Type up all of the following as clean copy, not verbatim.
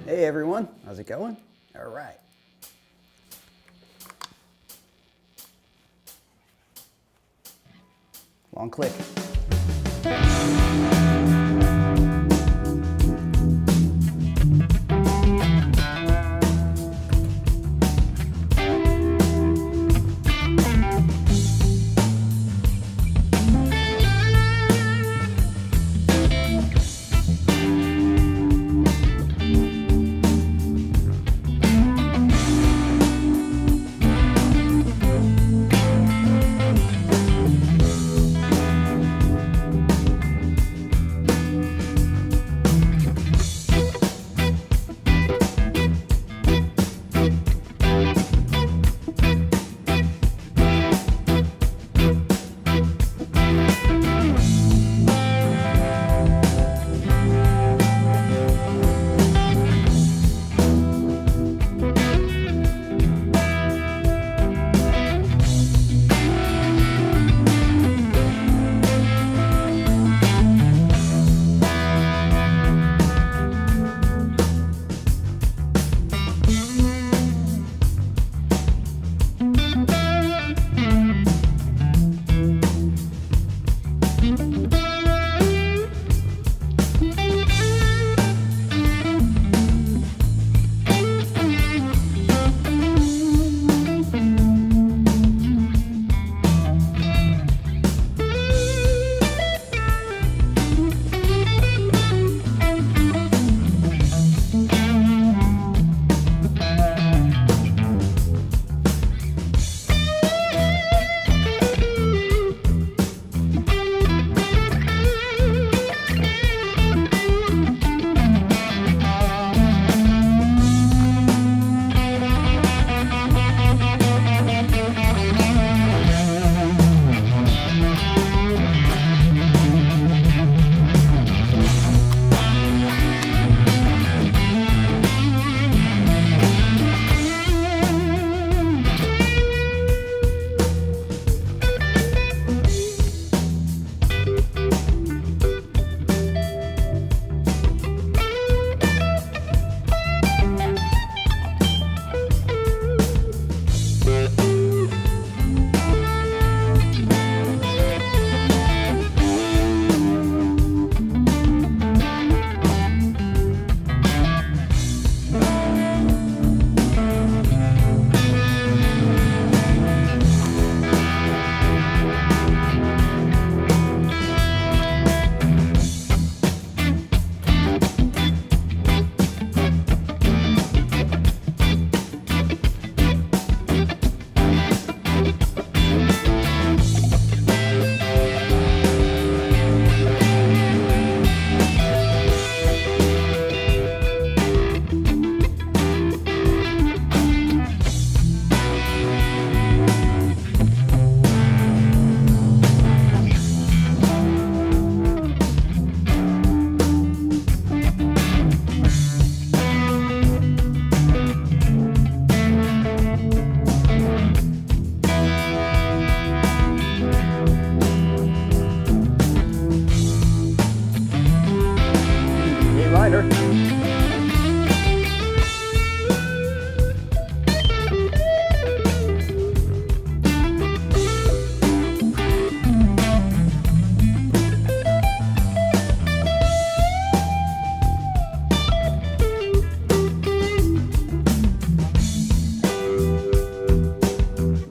Hey everyone, how's it going? All right. Long click.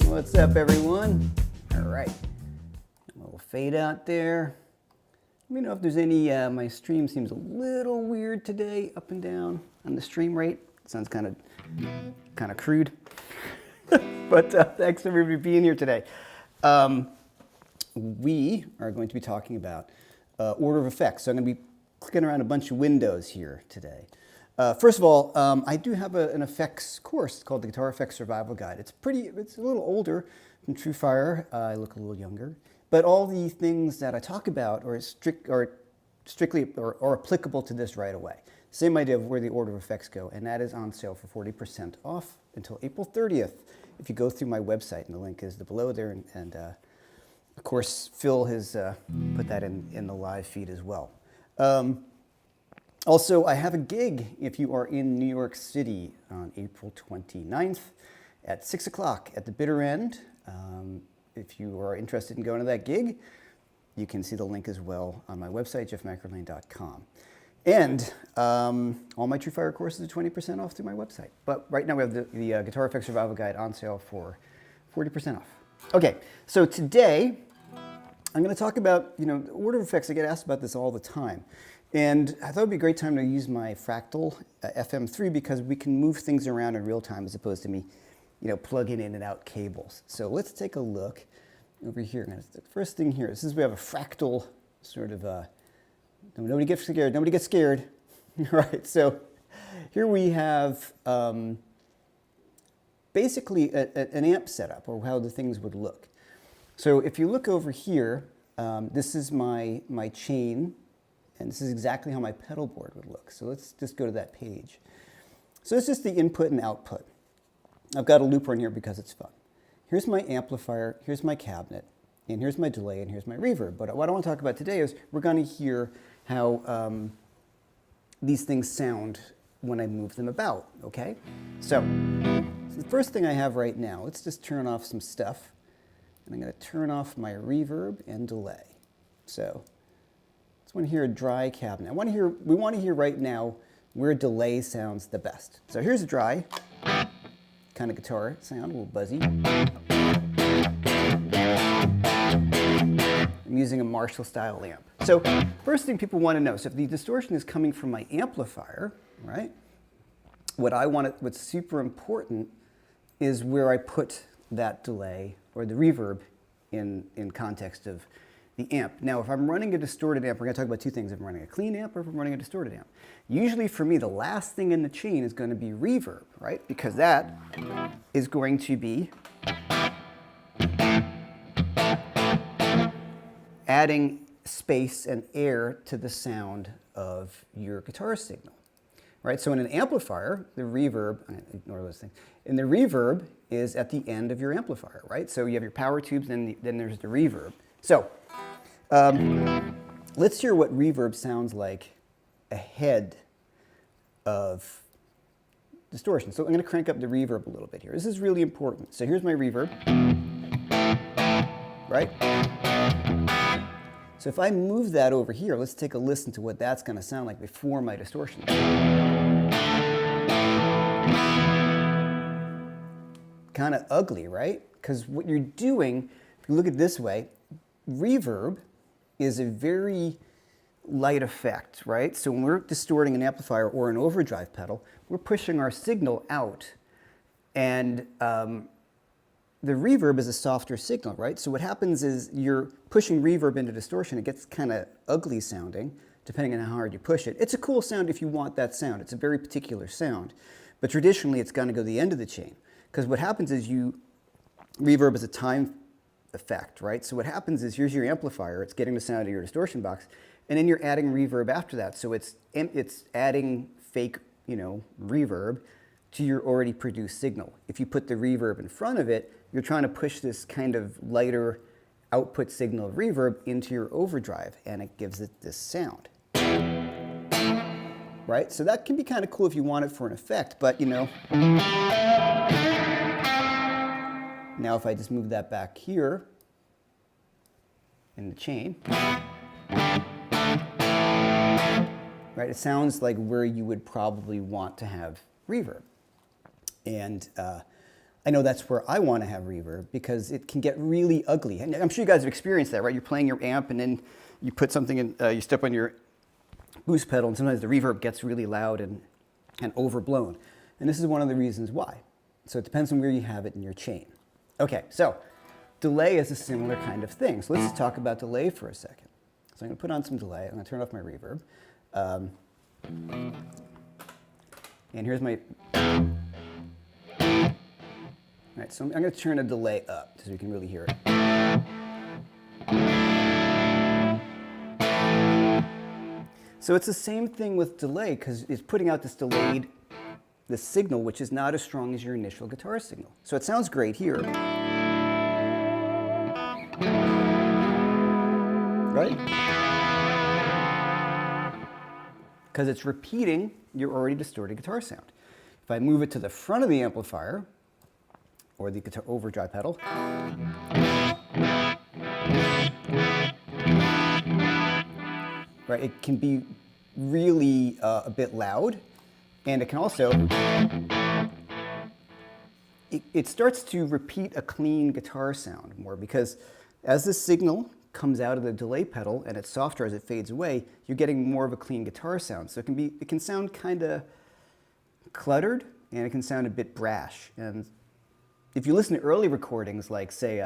What's up, everyone? All right, a little fade out there. Let me know if there's any, my stream seems a little weird today, up and down on the stream rate. It sounds kind of crude, but thanks everybody for being here today. We are going to be talking about order of effects. So I'm going to be clicking around a bunch of windows here today. First of all, I do have an effects course called the Guitar Effects Survival Guide. It's a little older than TrueFire. I look a little younger. But all the things that I talk about are strictly applicable to this right away. Same idea of where the order of effects go, and that is on sale for 40% off until April 30th. If you go through my website, and the link is below there, and of course Phil has put that in the live feed as well. Also, I have a gig if you are in New York City on April 29th at 6 o'clock at the Bitter End. If you are interested in going to that gig, you can see the link as well on my website, Jeff-McErlain.com. And all my TrueFire courses are 20% off through my website. But right now we have the Guitar Effects Survival Guide on sale for 40% off. Okay, so today I'm going to talk about, order of effects. I get asked about this all the time. And I thought it would be a great time to use my Fractal FM3 because we can move things around in real time as opposed to me, plugging in and out cables. So let's take a look over here. The first thing here is we have a fractal sort of, nobody gets scared, nobody gets scared. Right, so here we have basically an amp setup, or how the things would look. So if you look over here, this is my chain. And this is exactly how my pedal board would look. So let's just go to that page. So it's just the input and output. I've got a looper in here because it's fun. Here's my amplifier, here's my cabinet, and here's my delay, and here's my reverb. But what I want to talk about today is we're going to hear how these things sound when I move them about, okay? So the first thing I have right now, let's just turn off some stuff. And I'm going to turn off my reverb and delay. So I want to hear a dry cabinet. We want to hear right now where delay sounds the best. So here's a dry kind of guitar sound, a little buzzy. I'm using a Marshall style amp. So first thing people want to know, so if the distortion is coming from my amplifier, right? What's super important is where I put that delay or the reverb in context of the amp. Now, if I'm running a distorted amp, we're going to talk about two things. If I'm running a clean amp or if I'm running a distorted amp. Usually for me, the last thing in the chain is going to be reverb, right? Because that is going to be adding space and air to the sound of your guitar signal, right? So in an amplifier, the reverb, I'm going to ignore those things, and the reverb is at the end of your amplifier, right? So you have your power tubes, then there's the reverb. So let's hear what reverb sounds like ahead of distortion. So I'm going to crank up the reverb a little bit here. This is really important. So here's my reverb, right? So if I move that over here, let's take a listen to what that's going to sound like before my distortion. Kind of ugly, right? Because what you're doing, if you look at it this way, reverb is a very light effect, right? So when we're distorting an amplifier or an overdrive pedal, we're pushing our signal out. And the reverb is a softer signal, right? So what happens is you're pushing reverb into distortion. It gets kind of ugly sounding, depending on how hard you push it. It's a cool sound if you want that sound. It's a very particular sound. But traditionally, it's going to go to the end of the chain. Because what happens is reverb is a time effect, right? So what happens is here's your amplifier, it's getting the sound of your distortion box, and then you're adding reverb after that. So it's adding fake, reverb to your already produced signal. If you put the reverb in front of it, you're trying to push this kind of lighter output signal of reverb into your overdrive, and it gives it this sound. Right? So that can be kind of cool if you want it for an effect, but now if I just move that back here in the chain, right, it sounds like where you would probably want to have reverb. And I know that's where I want to have reverb because it can get really ugly. And I'm sure you guys have experienced that, right? You're playing your amp and then you put something in, you step on your boost pedal and sometimes the reverb gets really loud and overblown. And this is one of the reasons why. So it depends on where you have it in your chain. Okay, so delay is a similar kind of thing. So let's just talk about delay for a second. So I'm going to put on some delay. I'm going to turn off my reverb. And here's my... All right, so I'm going to turn the delay up so you can really hear it. So it's the same thing with delay because it's putting out this delayed signal, which is not as strong as your initial guitar signal. So it sounds great here. Right? because it's repeating your already distorted guitar sound. If I move it to the front of the amplifier, or the guitar overdrive pedal, right, it can be really a bit loud, and it can also, it starts to repeat a clean guitar sound more, because as the signal comes out of the delay pedal and it's softer as it fades away, you're getting more of a clean guitar sound. So it can sound kind of cluttered, and it can sound a bit brash. And if you listen to early recordings, like say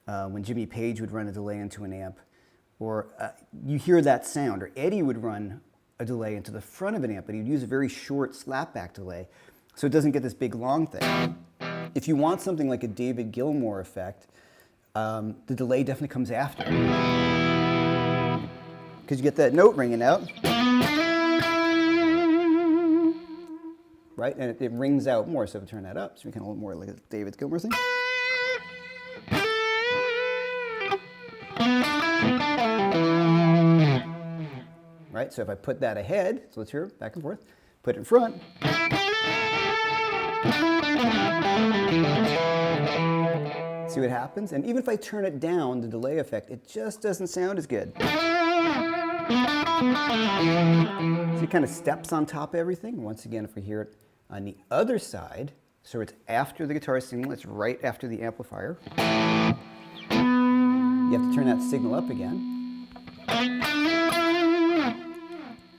when Jimmy Page would run a delay into an amp, or you hear that sound, or Eddie would run a delay into the front of an amp, but he'd use a very short slapback delay, so it doesn't get this big long thing. If you want something like a David Gilmour effect, the delay definitely comes after, because you get that note ringing out, right? And it rings out more. So if I turn that up, so we can a little more like a David Gilmour thing. Right? So if I put that ahead, so let's hear it back and forth, put it in front. See what happens? And even if I turn it down, the delay effect, it just doesn't sound as good. So it kind of steps on top of everything. Once again, if we hear it on the other side, so it's after the guitar signal, it's right after the amplifier. You have to turn that signal up again.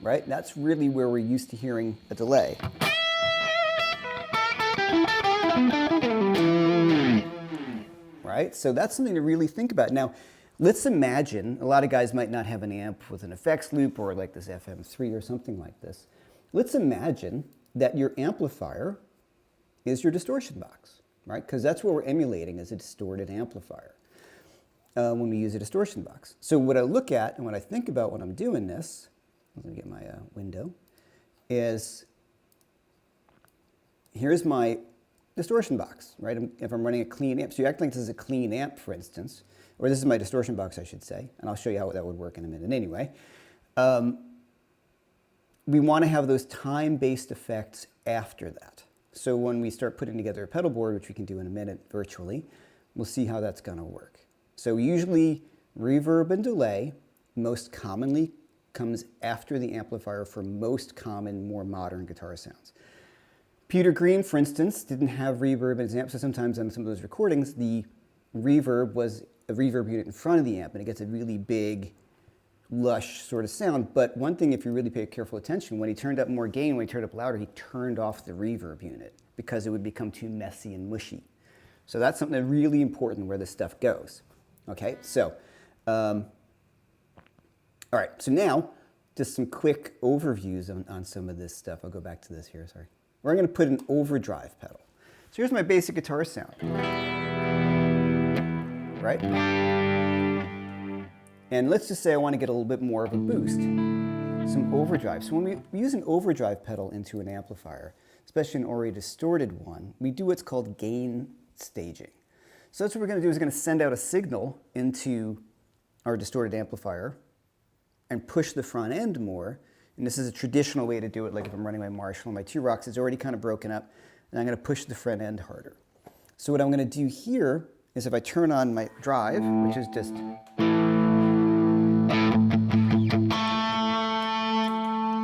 Right? That's really where we're used to hearing a delay. Right? So that's something to really think about. Now, let's imagine, a lot of guys might not have an amp with an effects loop or like this FM3 or something like this. Let's imagine that your amplifier is your distortion box, right? Because that's what we're emulating, as a distorted amplifier when we use a distortion box. So what I look at and what I think about when I'm doing this, let me get my window, is here's my distortion box, right? If I'm running a clean amp, so you act like this is a clean amp, for instance, or this is my distortion box, I should say, and I'll show you how that would work in a minute anyway. We want to have those time-based effects after that. So when we start putting together a pedal board, which we can do in a minute virtually, we'll see how that's going to work. So usually reverb and delay most commonly comes after the amplifier for most common, more modern guitar sounds. Peter Green, for instance, didn't have reverb in his amp, so sometimes on some of those recordings, the reverb was a reverb unit in front of the amp, and it gets a really big, lush sort of sound. But one thing, if you really pay careful attention, when he turned up more gain, when he turned up louder, he turned off the reverb unit because it would become too messy and mushy. So that's something that's really important where this stuff goes. Okay, so, all right, so now, just some quick overviews on some of this stuff. I'll go back to this here, sorry. We're going to put an overdrive pedal. So here's my basic guitar sound, right? And let's just say I want to get a little bit more of a boost, some overdrive. So when we use an overdrive pedal into an amplifier, especially an already distorted one, we do what's called gain staging. So that's what we're going to do, is we're going to send out a signal into our distorted amplifier and push the front end more. And this is a traditional way to do it, like if I'm running my Marshall and my two rocks, it's already kind of broken up, and I'm going to push the front end harder. So what I'm going to do here is if I turn on my drive, which is just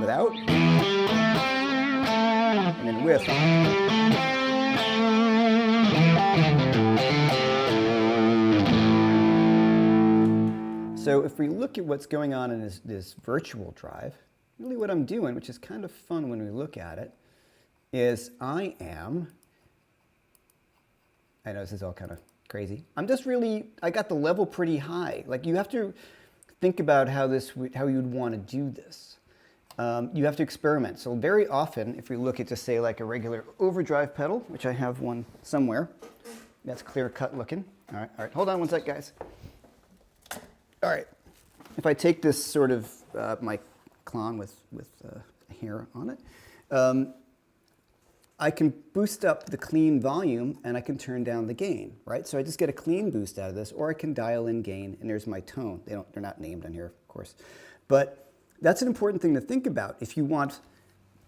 without, and then with. So if we look at what's going on in this virtual drive, really what I'm doing, which is kind of fun when we look at it, is I know this is all kind of crazy. I'm just really, I got the level pretty high. Like, you have to think about how you would want to do this. You have to experiment. So very often, if we look at, just say, like a regular overdrive pedal, which I have one somewhere, that's clear cut looking. All right, hold on one sec, guys. All right, if I take this sort of my clon with hair on it, I can boost up the clean volume and I can turn down the gain, right? So I just get a clean boost out of this, or I can dial in gain, and there's my tone. They're not named on here, of course. But that's an important thing to think about. If you want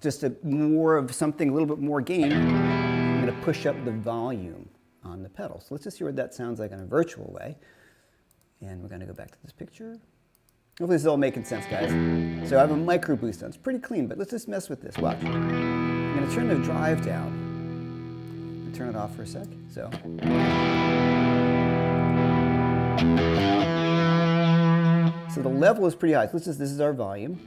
just more of something, a little bit more gain, I'm going to push up the volume on the pedal. So let's just see what that sounds like in a virtual way. And we're going to go back to this picture. Hopefully this is all making sense, guys. So I have a micro boost on. It's pretty clean, but let's just mess with this. Watch. I'm going to turn the drive down. Turn it off for a sec. So the level is pretty high. So this is our volume.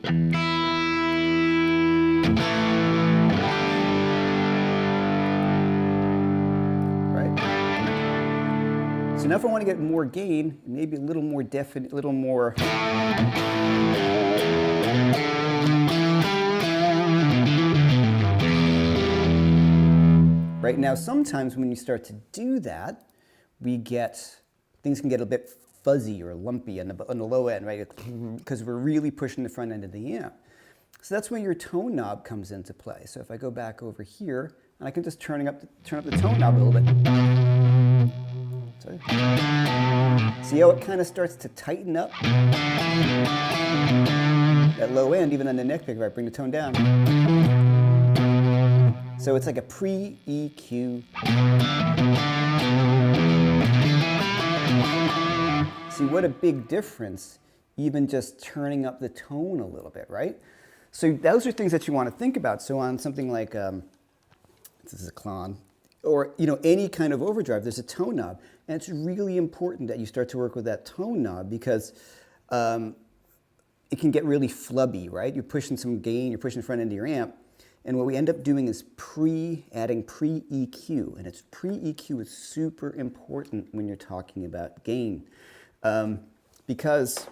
So now if I want to get more gain, maybe a little more definite, a little more. Right now, sometimes when you start to do that, things can get a bit fuzzy or lumpy on the low end, right? Because we're really pushing the front end of the amp. So that's when your tone knob comes into play. So if I go back over here, and I can just turn up the tone knob a little bit. Sorry. See how it kind of starts to tighten up? That low end, even on the neck pick, if I bring the tone down. So it's like a pre-EQ. See, what a big difference, even just turning up the tone a little bit, right? So those are things that you want to think about. So on something like, this is a clon, or any kind of overdrive, there's a tone knob. And it's really important that you start to work with that tone knob because it can get really flubby, right? You're pushing some gain, you're pushing the front end of your amp, and what we end up doing is adding pre-EQ, and it's pre-EQ is super important when you're talking about gain because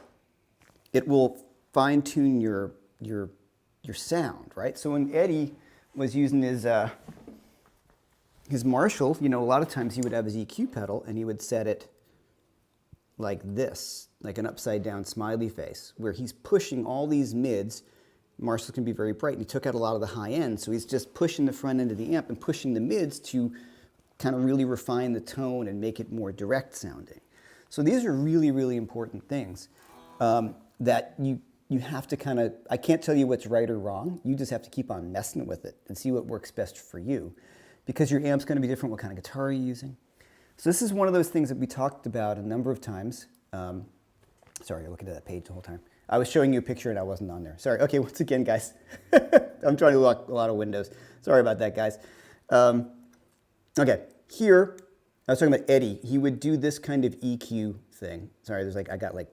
it will fine-tune your sound, right? So when Eddie was using his Marshall, a lot of times he would have his EQ pedal and he would set it like this, like an upside down smiley face, where he's pushing all these mids. Marshall can be very bright, and he took out a lot of the high end, so he's just pushing the front end of the amp and pushing the mids to kind of really refine the tone and make it more direct sounding. So these are really, really important things that you have to I can't tell you what's right or wrong. You just have to keep on messing with it and see what works best for you, because your amp's going to be different, what kind of guitar you're using. So this is one of those things that we talked about a number of times. Sorry, you're looking at that page the whole time. I was showing you a picture and I wasn't on there. Sorry. Okay, once again, guys. I'm trying to lock a lot of windows. Sorry about that, guys. Okay, here, I was talking about Eddie. He would do this kind of EQ thing. Sorry, I got like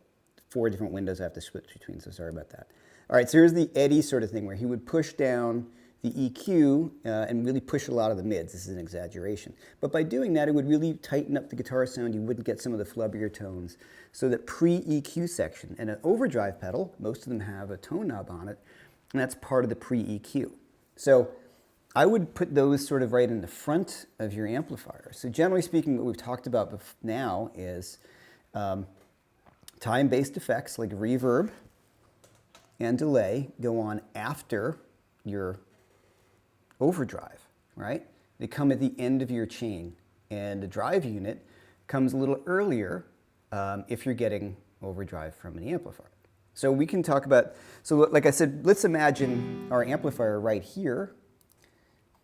4 different windows I have to switch between, so sorry about that. All right, so here's the Eddie sort of thing where he would push down the EQ and really push a lot of the mids. This is an exaggeration. But by doing that, it would really tighten up the guitar sound. You wouldn't get some of the flubbier tones. So that pre-EQ section, and an overdrive pedal, most of them have a tone knob on it, and that's part of the pre-EQ. So I would put those sort of right in the front of your amplifier. So generally speaking, what we've talked about now is time-based effects like reverb and delay go on after your overdrive, right? They come at the end of your chain, and the drive unit comes a little earlier if you're getting overdrive from an amplifier. So we can talk about, so like I said, let's imagine our amplifier right here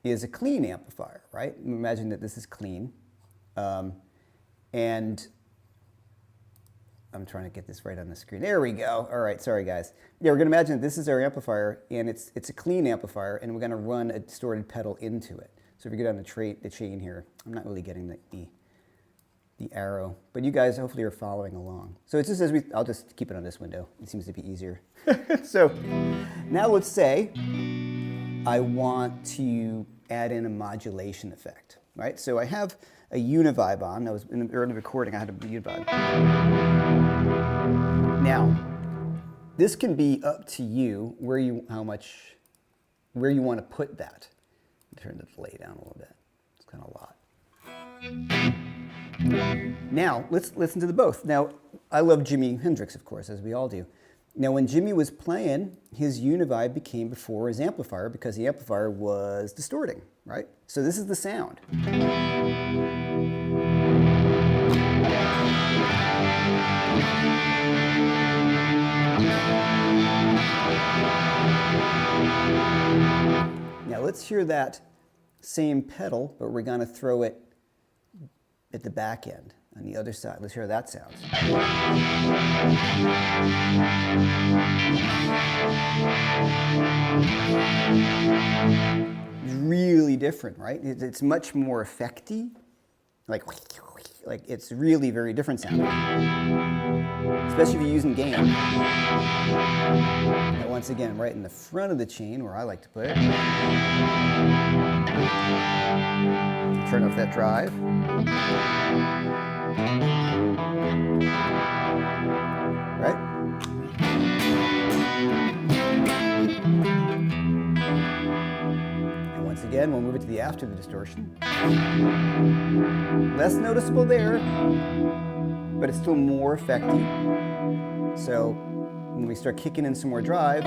is a clean amplifier, right? Imagine that this is clean. And I'm trying to get this right on the screen. There we go. All right, sorry guys. Yeah, we're gonna imagine that this is our amplifier and it's a clean amplifier, and we're gonna run a distorted pedal into it. So if you go down the chain here, I'm not really getting the arrow, but you guys hopefully are following along. So it just says I'll just keep it on this window. It seems to be easier. So now let's say I want to add in a modulation effect, right? So I have a univibe on. I was in the early recording, I had a univibe. Now, this can be up to you where you want to put that. Turn the delay down a little bit. It's kind of a lot. Now, let's listen to the both. Now, I love Jimi Hendrix, of course, as we all do. Now, when Jimmy was playing, his univibe became before his amplifier because the amplifier was distorting, right? So this is the sound. Now let's hear that same pedal, but we're going to throw it at the back end on the other side. Let's hear how that sounds. It's really different, right? It's much more effecty, like it's really very different sounding, especially if you're using gain. Now once again, right in the front of the chain where I like to put it. Turn off that drive. Right? And once again, we'll move it to the after the distortion. Less noticeable there, but it's still more effective. So when we start kicking in some more drive,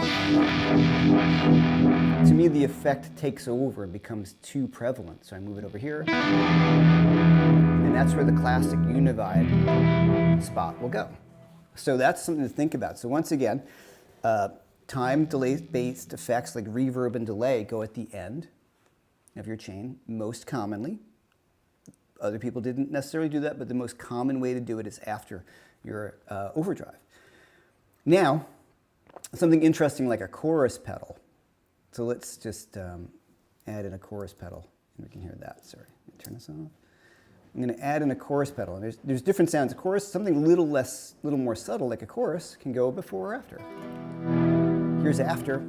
to me the effect takes over and becomes too prevalent. So I move it over here, and that's where the classic univibe spot will go. So that's something to think about. So once again, time delay-based effects like reverb and delay go at the end of your chain most commonly. Other people didn't necessarily do that, but the most common way to do it is after your overdrive. Now, something interesting like a chorus pedal. So let's just add in a chorus pedal, and we can hear that. Sorry, let me turn this on. I'm going to add in a chorus pedal, and there's different sounds. A chorus, something a little more subtle, like a chorus, can go before or after. Here's after.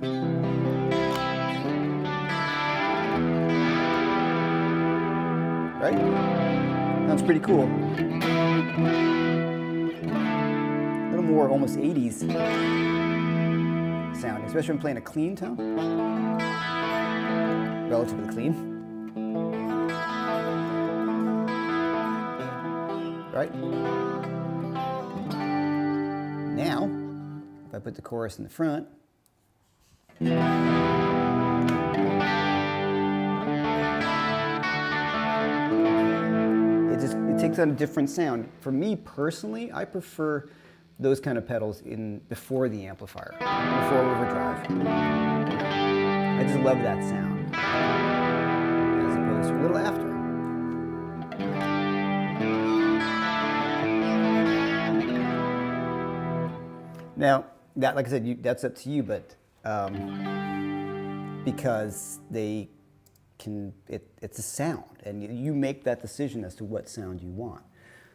Right? Sounds pretty cool. A little more almost 80s sounding, especially when I'm playing a clean tone. Relatively clean. Right? Now, if I put the chorus in the front, it takes on a different sound. For me personally, I prefer those kind of pedals before the amplifier, before overdrive. I just love that sound, as opposed to a little after. Now, that, like I said, that's up to you, but because it's a sound, and you make that decision as to what sound you want.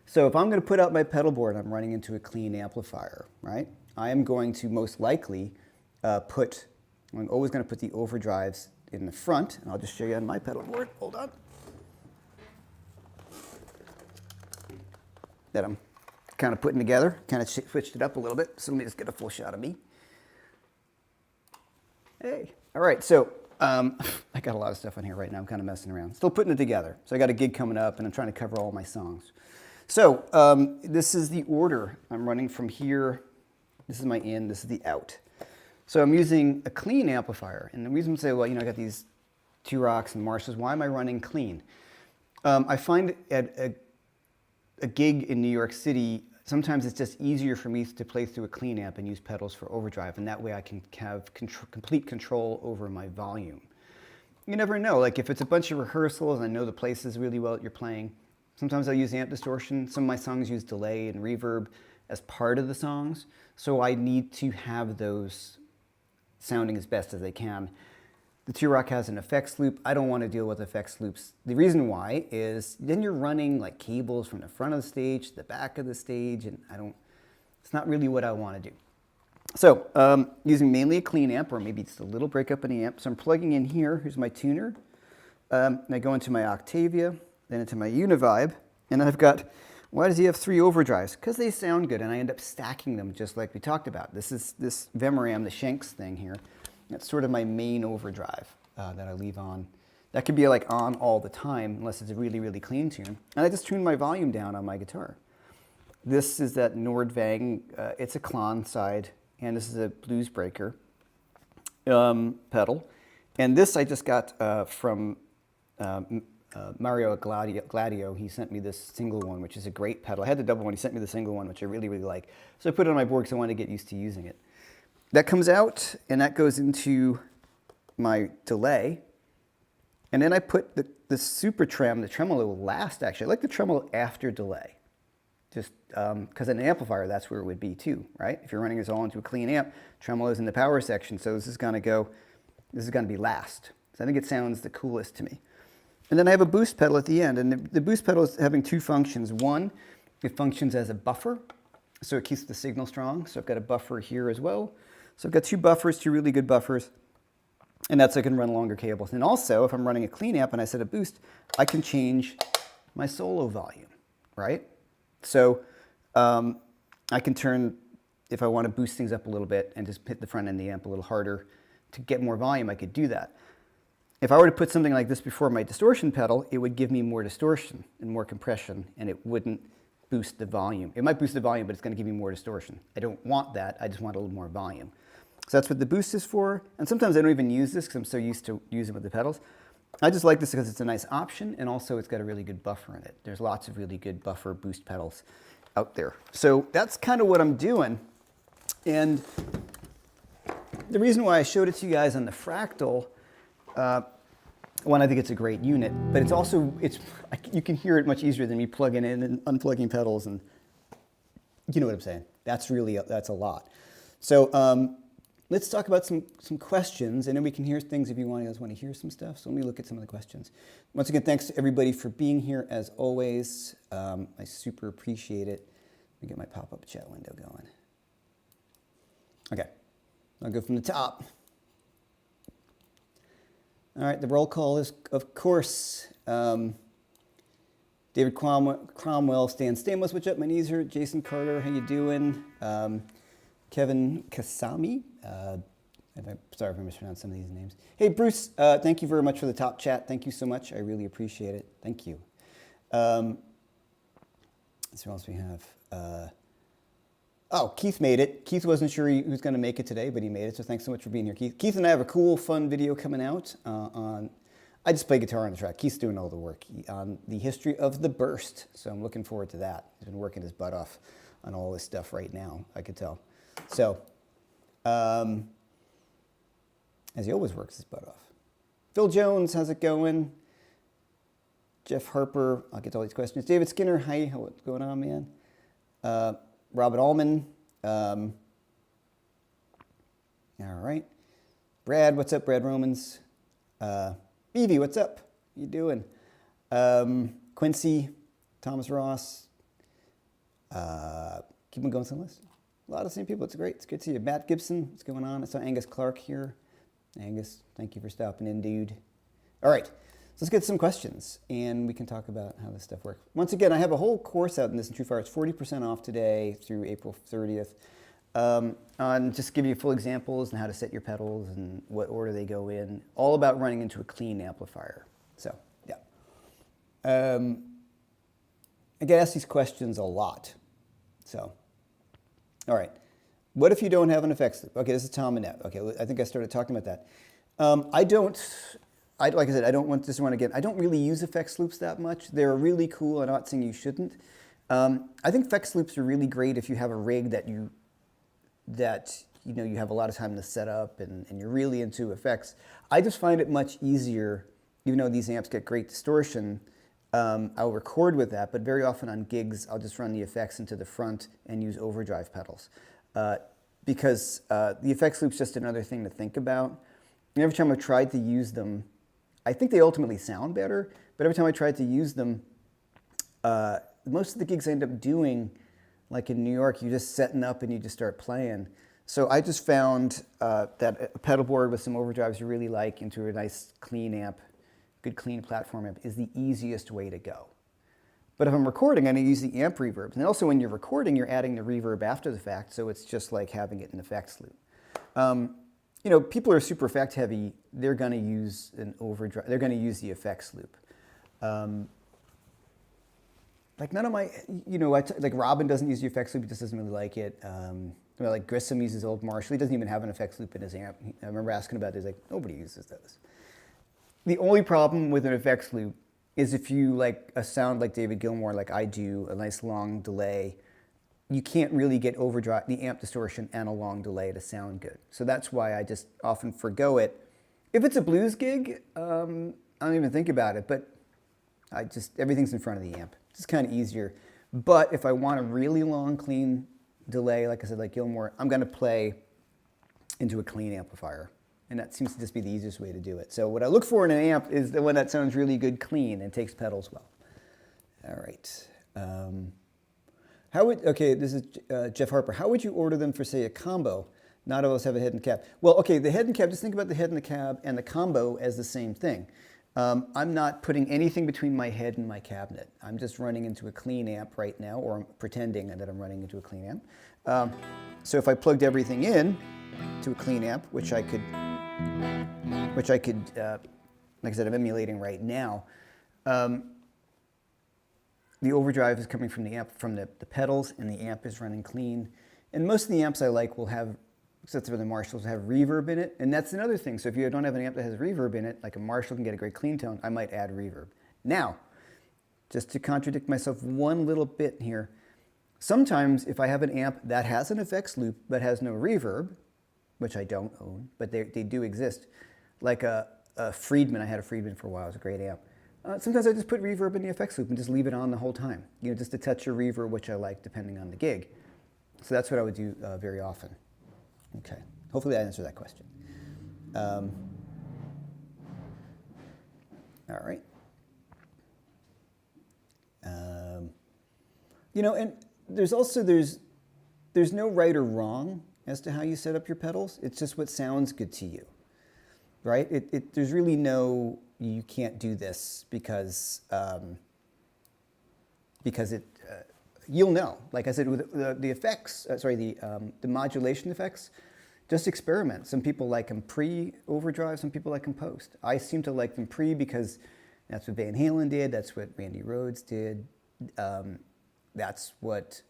So if I'm going to put out my pedal board and I'm running into a clean amplifier, right, I am going to most likely I'm always going to put the overdrives in the front, and I'll just show you on my pedal board. Hold on. That I'm kind of putting together, kind of switched it up a little bit, so let me just get a full shot of me. Hey, all right, so I got a lot of stuff on here right now. I'm kind of messing around, still putting it together. So I got a gig coming up, and I'm trying to cover all my songs. So this is the order. I'm running from here. This is my in, this is the out. So I'm using a clean amplifier, and the reason I say, well, I got these T-Rocks and Marshalls. Why am I running clean? I find at a gig in New York City, sometimes it's just easier for me to play through a clean amp and use pedals for overdrive, and that way I can have complete control over my volume. You never know, like if it's a bunch of rehearsals and I know the places really well that you're playing, sometimes I'll use amp distortion. Some of my songs use delay and reverb as part of the songs, so I need to have those sounding as best as they can. The T-Rock has an effects loop. I don't want to deal with effects loops. The reason why is then you're running like cables from the front of the stage to the back of the stage, and it's not really what I want to do. So using mainly a clean amp, or maybe it's a little breakup in the amp. So I'm plugging in here. Here's my tuner. And I go into my Octavia, then into my Univibe, and I've got, why does he have 3 overdrives? Because they sound good, and I end up stacking them just like we talked about. This is this Vemoram, the Shanks thing here. That's sort of my main overdrive that I leave on. That could be like on all the time unless it's a really, really clean tune. And I just tune my volume down on my guitar. This is that Nordvang, it's a Klon side, and this is a Blues Breaker pedal. And this I just got from Mario Gladio. He sent me this single one, which is a great pedal. I had the double one, he sent me the single one, which I really, really like. So I put it on my board because I wanted to get used to using it. that comes out, and that goes into my delay. And then I put the super trem, the tremolo last, actually. I like the tremolo after delay. Just because in an amplifier, that's where it would be too, right? If you're running this all into a clean amp, tremolo's in the power section, so this is gonna be last. So I think it sounds the coolest to me. And then I have a boost pedal at the end, and the boost pedal is having two functions. One, it functions as a buffer, so it keeps the signal strong. So I've got a buffer here as well. So I've got two buffers, two really good buffers, and that's so I can run longer cables. And also, if I'm running a clean amp and I set a boost, I can change my solo volume, right? So I can turn, if I want to boost things up a little bit and just hit the front end of the amp a little harder to get more volume, I could do that. If I were to put something like this before my distortion pedal, it would give me more distortion and more compression, and it wouldn't boost the volume. It might boost the volume, but it's going to give me more distortion. I don't want that. I just want a little more volume. So that's what the boost is for. And sometimes I don't even use this because I'm so used to using it with the pedals. I just like this because it's a nice option, and also it's got a really good buffer in it. There's lots of really good buffer boost pedals out there. So that's kind of what I'm doing. And the reason why I showed it to you guys on the Fractal, one, I think it's a great unit, but it's also, you can hear it much easier than me plugging in and unplugging pedals, and you know what I'm saying. That's a lot. So let's talk about some questions, and then we can hear things if you guys want to hear some stuff. So let me look at some of the questions. Once again, thanks to everybody for being here as always. I super appreciate it. Let me get my pop-up chat window going. Okay, I'll go from the top. All right, the roll call is, of course, David Cromwell, Stan Stamos, what's up, my knees hurt. Jason Carter, how you doing? Kevin Kasami, sorry if I mispronounced some of these names. Hey, Bruce, thank you very much for the top chat. Thank you so much. I really appreciate it. Thank you. Let's see what else we have. Oh, Keith made it. Keith wasn't sure he was going to make it today, but he made it, so thanks so much for being here, Keith. Keith and I have a cool, fun video coming out I just play guitar on the track. Keith's doing all the work on the history of the burst, so I'm looking forward to that. He's been working his butt off on all this stuff right now, I could tell. So, as he always works his butt off. Phil Jones, how's it going? Jeff Harper, I'll get to all these questions. David Skinner, hi, what's going on, man? Robin Allman. All right. Brad, what's up, Brad Romans? Evie, what's up? How you doing? Quincy, Thomas Ross. Keep on going to the list. A lot of the same people. It's great. It's good to see you. Matt Gibson, what's going on? I saw Angus Clark here. Angus, thank you for stopping in, dude. All right. So let's get some questions, and we can talk about how this stuff works. Once again, I have a whole course out in this in TrueFire. It's 40% off today through April 30th. On just give you full examples and how to set your pedals and what order they go in. All about running into a clean amplifier. So, yeah. I get asked these questions a lot. So, all right. What if you don't have an effects loop? Okay, this is Tom Annette. Okay, I think I started talking about that. Like I said, I don't want this to run again. I don't really use effects loops that much. They're really cool. I'm not saying you shouldn't. I think effects loops are really great if you have a rig that you have a lot of time to set up and you're really into effects. I just find it much easier, even though these amps get great distortion, I'll record with that, but very often on gigs, I'll just run the effects into the front and use overdrive pedals. Because the effects loop's just another thing to think about. And every time I've tried to use them, I think they ultimately sound better, but every time I tried to use them, most of the gigs I end up doing, like in New York, you're just setting up and you just start playing. So I just found that a pedal board with some overdrives you really like into a nice clean amp, good clean platform amp is the easiest way to go. But if I'm recording, I'm going to use the amp reverbs. And also when you're recording, you're adding the reverb after the fact, so it's just like having it in effects loop. People are super effect heavy, they're going to use an overdrive, they're going to use the effects loop. Like none of my, like Robin doesn't use the effects loop, he just doesn't really like it. Like Grissom uses old Marshall, he doesn't even have an effects loop in his amp. I remember asking about it, he's like, nobody uses those. The only problem with an effects loop is if you like a sound like David Gilmour, like I do, a nice long delay, you can't really get overdrive, the amp distortion and a long delay to sound good. So that's why I just often forgo it. If it's a blues gig, I don't even think about it, but everything's in front of the amp. It's kind of easier. But if I want a really long, clean delay, like I said, like Gilmore, I'm going to play into a clean amplifier. And that seems to just be the easiest way to do it. So what I look for in an amp is the one that sounds really good, clean, and takes pedals well. All right. Okay, this is Jeff Harper. How would you order them for, say, a combo? Not all of us have a head and cab. Well, okay, the head and cab, just think about the head and the cab and the combo as the same thing. I'm not putting anything between my head and my cabinet. I'm just running into a clean amp right now, or I'm pretending that I'm running into a clean amp. So if I plugged everything in to a clean amp, which I could, like I said, I'm emulating right now, the overdrive is coming from the amp, from the pedals, and the amp is running clean. And most of the amps I like will have, except for the Marshalls, have reverb in it. And that's another thing. So if you don't have an amp that has reverb in it, like a Marshall can get a great clean tone, I might add reverb. Now, just to contradict myself one little bit here, sometimes if I have an amp that has an effects loop but has no reverb, which I don't own, but they do exist, like a Friedman, I had a Friedman for a while, it was a great amp. Sometimes I just put reverb in the effects loop and just leave it on the whole time. You know, just a touch of reverb, which I like depending on the gig. So that's what I would do very often. Okay, hopefully that answered that question. All right. You know, and there's no right or wrong as to how you set up your pedals. It's just what sounds good to you, right? There's really no, you can't do this because you'll know. Like I said, with the effects, the modulation effects, just experiment. Some people like them pre-overdrive, some people like them post. I seem to like them pre because that's what Van Halen did, that's what Randy Rhoads did, that's what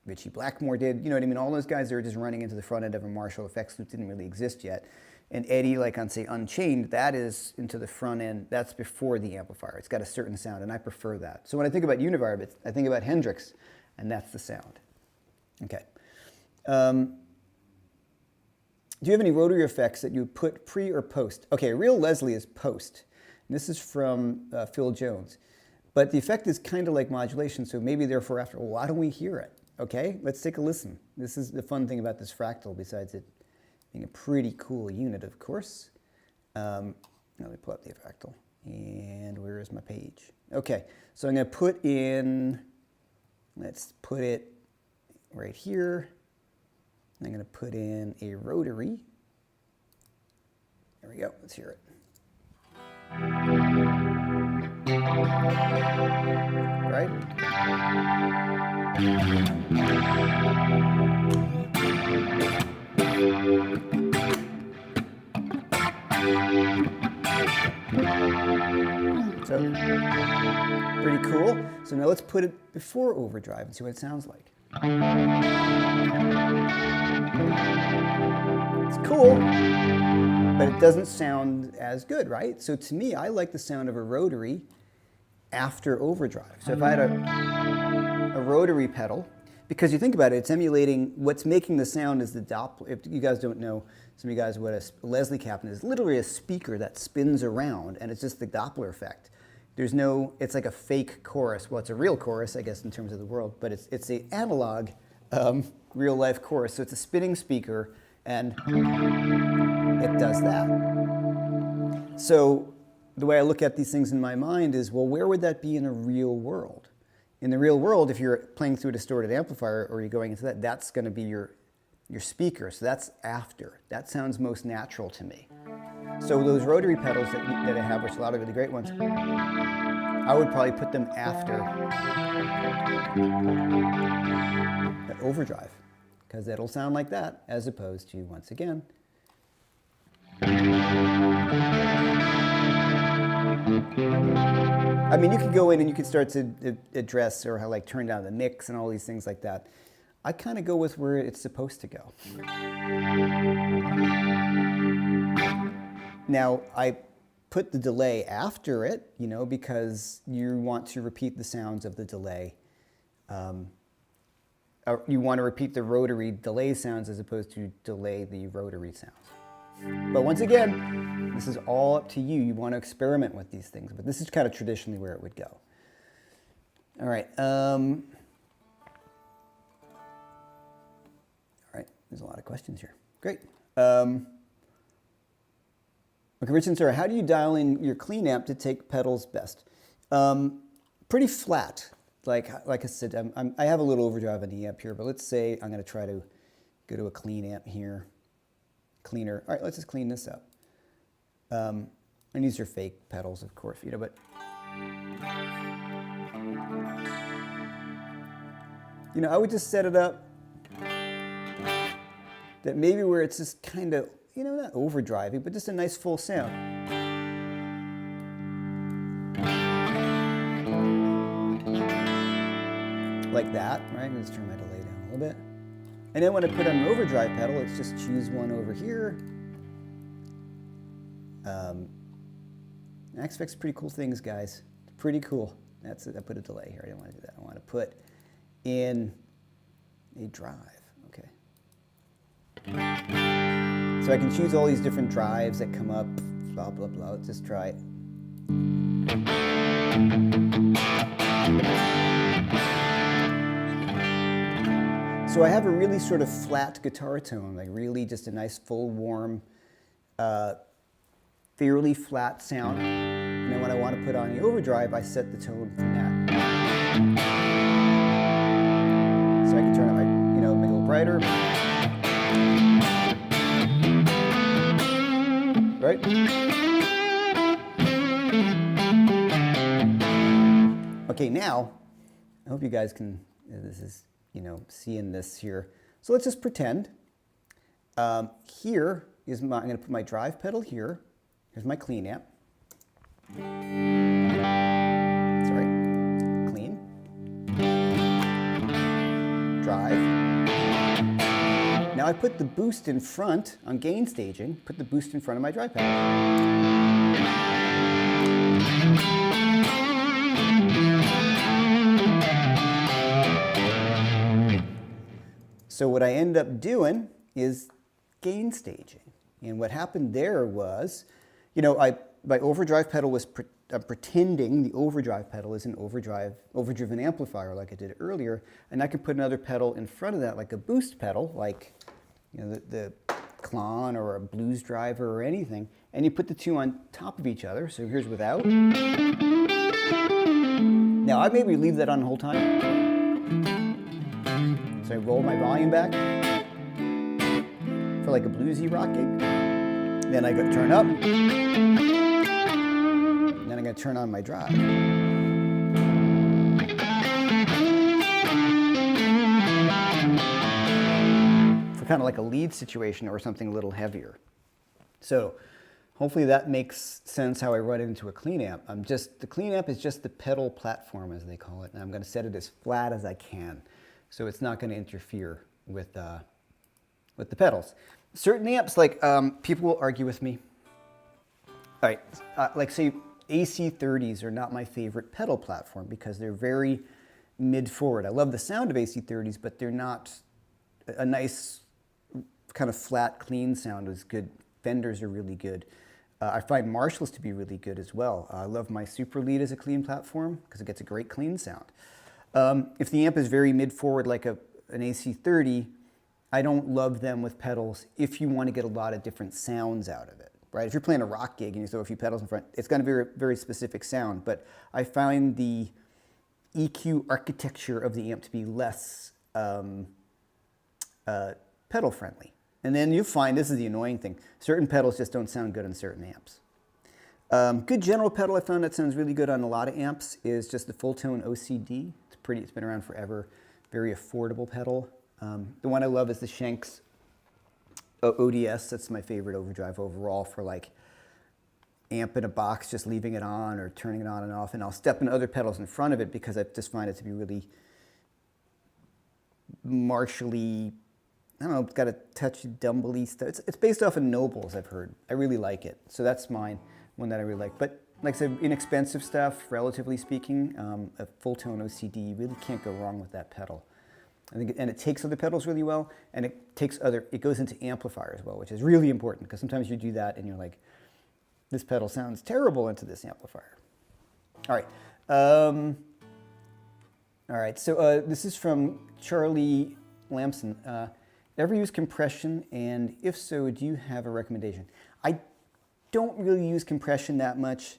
Ritchie Blackmore did. You know what I mean? All those guys that are just running into the front end of a Marshall effects loop didn't really exist yet. And Eddie, like on, say, Unchained, that is into the front end. That's before the amplifier. It's got a certain sound, and I prefer that. So when I think about Univibe, I think about Hendrix, and that's the sound. Okay. Do you have any rotary effects that you put pre or post? Okay, Real Leslie is post. And this is from Phil Jones. But the effect is kind of like modulation, so maybe therefore after, well, why don't we hear it? Okay, let's take a listen. This is the fun thing about this fractal, besides it being a pretty cool unit, of course. Let me pull up the fractal. And where is my page? Okay, so I'm going to put in, let's put it right here. I'm going to put in a rotary. There we go, let's hear it. Right? So, pretty cool. So now let's put it before overdrive and see what it sounds like. It's cool, but it doesn't sound as good, right? So to me, I like the sound of a rotary after overdrive. So if I had a rotary pedal, because you think about it, it's emulating, what's making the sound is the Doppler. If you guys don't know, some of you guys, what a Leslie cabinet is, literally a speaker that spins around, and it's just the Doppler effect. There's no, it's like a fake chorus. Well, it's a real chorus, I guess, in terms of the world, but it's an analog real life chorus. So it's a spinning speaker, and it does that. So the way I look at these things in my mind is, well, where would that be in a real world? In the real world, if you're playing through a distorted amplifier or you're going into that, that's going to be your speaker. So that's after. That sounds most natural to me. So those rotary pedals that I have, which a lot of really great ones, I would probably put them after the overdrive, because it'll sound like that, as opposed to, once again, I mean, you could go in and you could start to address or how, like, turn down the mix and all these things like that. I kind of go with where it's supposed to go. Now, I put the delay after it, you know, because you want to repeat the sounds of the delay. you want to repeat the rotary delay sounds as opposed to delay the rotary sounds. But once again, this is all up to you. You want to experiment with these things, but this is kind of traditionally where it would go. All right. All right. There's a lot of questions here. Great. Okay, Richard, sir, how do you dial in your clean amp to take pedals best? Pretty flat. Like I said, I have a little overdrive on the amp here, but let's say I'm going to try to go to a clean amp here. Cleaner. All right, let's just clean this up. And these are fake pedals, of course, you know, but you know, I would just set it up that maybe where it's just kind of, you know, not overdriving, but just a nice full sound. Like that, right? Let's turn my delay down a little bit. And then when I put on an overdrive pedal, let's just choose one over here. X-Effect's pretty cool things, guys. Pretty cool. That's it. I put a delay here. I don't want to do that. I want to put in a drive. Okay. So I can choose all these different drives that come up. Blah blah blah. Let's just try it. So I have a really sort of flat guitar tone, like really just a nice full warm, fairly flat sound. And then when I want to put on the overdrive, I set the tone from that. So I can turn it, like, you know, make it a little brighter. Right? Okay, now, I hope you guys can, this is, you know, seeing this here. So let's just pretend. Here is my, I'm going to put my drive pedal here. Here's my clean amp. Sorry, clean. Drive. Now I put the boost in front on gain staging, put the boost in front of my drive pedal. So what I end up doing is gain staging. And what happened there was, you know, my overdrive pedal was pretending the overdrive pedal is an overdriven amplifier like I did earlier, and I could put another pedal in front of that, like a boost pedal, like, you know, the Klon or a blues driver or anything, and you put the two on top of each other. So here's without. Now I maybe leave that on the whole time. So I roll my volume back for like a bluesy rock gig. Then I go turn up. And then I'm going to turn on my drive. For kind of like a lead situation or something a little heavier. So hopefully that makes sense how I run it into a clean amp. The clean amp is just the pedal platform, as they call it, and I'm going to set it as flat as I can. So it's not going to interfere with the pedals. Certain amps, like people will argue with me. All right, like say AC30s are not my favorite pedal platform because they're very mid-forward. I love the sound of AC30s, but they're not a nice kind of flat, clean sound is good. Fenders are really good. I find Marshalls to be really good as well. I love my Super Lead as a clean platform because it gets a great clean sound. If the amp is very mid-forward like an AC30, I don't love them with pedals if you want to get a lot of different sounds out of it, right? If you're playing a rock gig and you throw a few pedals in front, it's going to be a very specific sound, but I find the EQ architecture of the amp to be less pedal friendly. And then you find, this is the annoying thing, certain pedals just don't sound good on certain amps. Good general pedal I found that sounds really good on a lot of amps is just the full tone OCD. It's been around forever, very affordable pedal. The one I love is the Shanks ODS. That's my favorite overdrive overall for like amp in a box, just leaving it on or turning it on and off. And I'll step in other pedals in front of it because I just find it to be really Marshall-y. I don't know, it's got a touch of Dumble-y stuff. It's based off of Nobles, I've heard. I really like it. So that's mine, one that I really like. But like I said, inexpensive stuff, relatively speaking, a full tone OCD, you really can't go wrong with that pedal. And it takes other pedals really well, and it goes into amplifier as well, which is really important because sometimes you do that and you're like, this pedal sounds terrible into this amplifier. All right. So this is from Charlie Lamson. Ever use compression, and if so, do you have a recommendation? I don't really use compression that much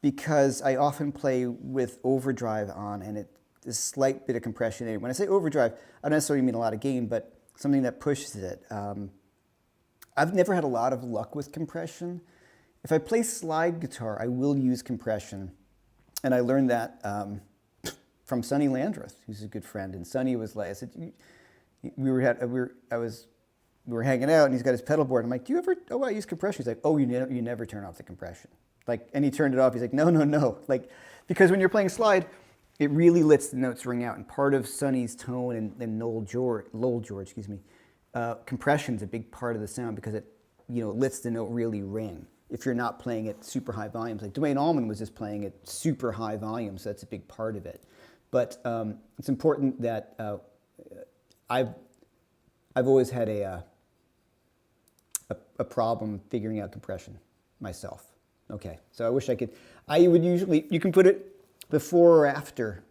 because I often play with overdrive on, and it's a slight bit of compression in it. When I say overdrive, I don't necessarily mean a lot of gain, but something that pushes it. I've never had a lot of luck with compression. If I play slide guitar, I will use compression, and I learned that from Sonny Landreth, who's a good friend. And Sonny was like, I said, we were hanging out, and he's got his pedal board. I'm like, do you ever? Oh, I use compression. He's like, oh, you never turn off the compression. Like, and he turned it off. He's like, no, like, because when you're playing slide, it really lets the notes ring out. And part of Sonny's tone and Lowell George, compression's a big part of the sound because it, lets the note really ring. If you're not playing at super high volumes, like Duane Allman was just playing at super high volumes, so that's a big part of it. But it's important that I've always had a problem figuring out compression myself. Okay, so I wish I could. You can put it before or after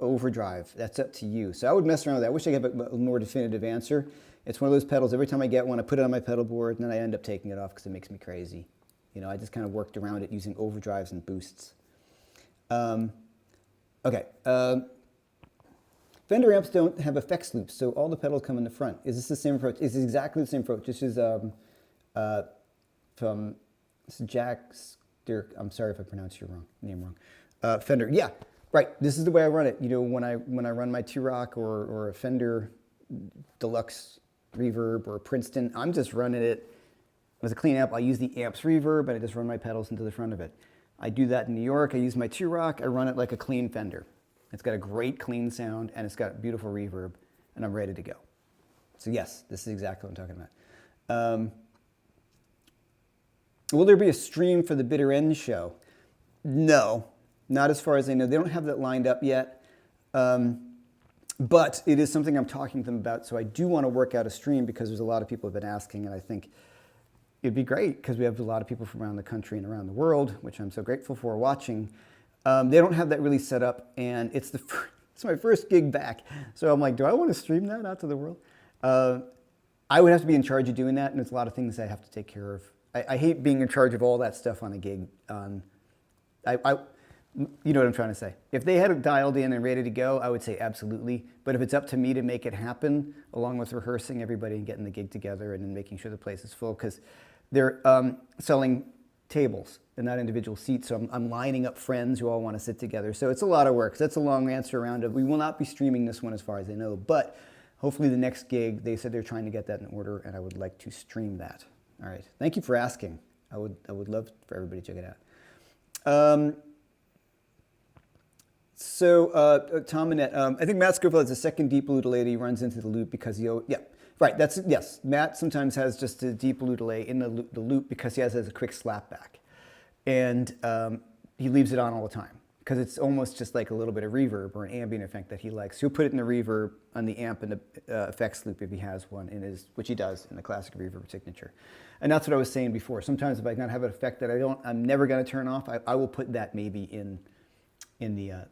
overdrive. That's up to you. So I would mess around with that. I wish I could have a more definitive answer. It's one of those pedals, every time I get one, I put it on my pedal board, and then I end up taking it off because it makes me crazy. I just kind of worked around it using overdrives and boosts. Okay. Fender amps don't have effects loops, so all the pedals come in the front. Is this the same approach? It's exactly the same approach. This is from Jack Dirk. I'm sorry if I pronounced your name wrong. Fender. Yeah, right. This is the way I run it. When I run my T-Rock or a Fender Deluxe Reverb or a Princeton, I'm just running it with a clean amp. I use the amp's reverb, and I just run my pedals into the front of it. I do that in New York. I use my T-Rock. I run it like a clean Fender. It's got a great clean sound, and it's got beautiful reverb, and I'm ready to go. So yes, this is exactly what I'm talking about. Will there be a stream for the Bitter End show? No, not as far as I know. They don't have that lined up yet, but it is something I'm talking to them about, so I do want to work out a stream because there's a lot of people who have been asking, and I think it'd be great because we have a lot of people from around the country and around the world, which I'm so grateful for watching. They don't have that really set up, and it's my first gig back. So I'm like, do I want to stream that out to the world? I would have to be in charge of doing that, and there's a lot of things I have to take care of. I hate being in charge of all that stuff on a gig. You know what I'm trying to say. If they had it dialed in and ready to go, I would say absolutely. But if it's up to me to make it happen, along with rehearsing everybody and getting the gig together and then making sure the place is full, because they're selling tables and not individual seats. So I'm lining up friends who all want to sit together. So it's a lot of work. So that's a long answer around it. We will not be streaming this one as far as I know. But hopefully the next gig, they said they're trying to get that in order, and I would like to stream that. All right. Thank you for asking. I would love for everybody to check it out. Tom Annette, I think Matt Scofield has a second deep loop delay that he runs into the loop because yes. Matt sometimes has just a deep loop delay in the loop because he has a quick slap back. And he leaves it on all the time because it's almost just like a little bit of reverb or an ambient effect that he likes. He'll put it in the reverb on the amp in the effects loop if he has one, which he does in the classic reverb signature. And that's what I was saying before. Sometimes if I can have an effect that I'm never going to turn off, I will put that maybe in the